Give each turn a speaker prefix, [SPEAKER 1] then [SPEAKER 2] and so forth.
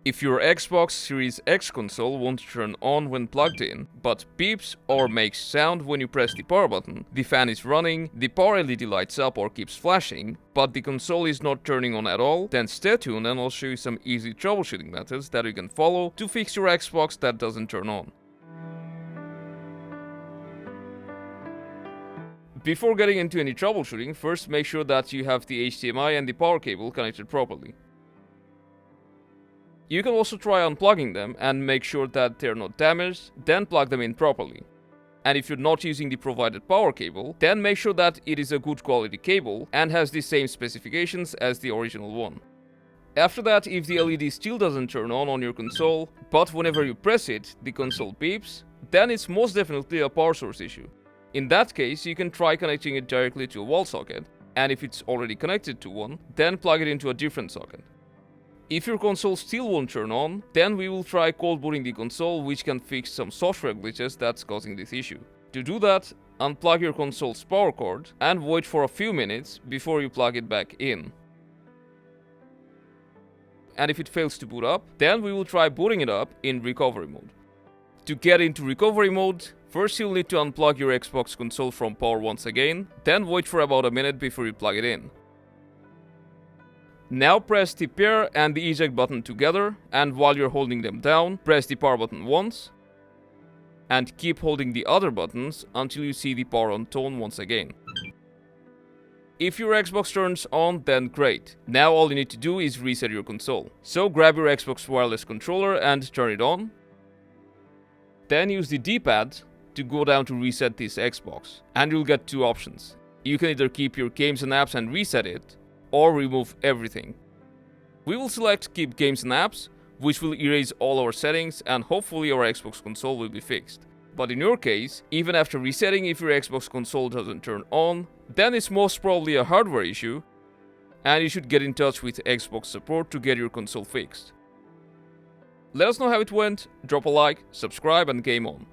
[SPEAKER 1] If your Xbox Series X console won't turn on when plugged in, but beeps or makes sound when you press the power button, the fan is running, the power LED lights up or keeps flashing, but the console is not turning on at all, then stay tuned and I'll show you some easy troubleshooting methods that you can follow to fix your Xbox that doesn't turn on. Before getting into any troubleshooting, first make sure that you have the HDMI and the power cable connected properly. You can also try unplugging them and make sure that they're not damaged, then plug them in properly. And if you're not using the provided power cable, then make sure that it is a good quality cable and has the same specifications as the original one. After that, if the LED still doesn't turn on your console, but whenever you press it, the console beeps, then it's most definitely a power source issue. In that case, you can try connecting it directly to a wall socket, and if it's already connected to one, then plug it into a different socket. If your console still won't turn on, then we will try cold booting the console, which can fix some software glitches that's causing this issue. To do that, unplug your console's power cord and wait for a few minutes before you plug it back in. And if it fails to boot up, then we will try booting it up in recovery mode. To get into recovery mode, first you'll need to unplug your Xbox console from power once again, then wait for about a minute before you plug it in. Now press the pair and the eject button together, and while you're holding them down, press the power button once, and keep holding the other buttons until you see the power on tone once again. If your Xbox turns on, then great. Now all you need to do is reset your console. So grab your Xbox wireless controller and turn it on. Then use the D-pad to go down to reset this Xbox, and you'll get two options. You can either keep your games and apps and reset it, or remove everything. We will select keep games and apps, which will erase all our settings and hopefully our Xbox console will be fixed. But in your case, even after resetting, if your Xbox console doesn't turn on, then it's most probably a hardware issue and you should get in touch with Xbox support to get your console fixed. Let us know how it went, drop a like, subscribe and game on.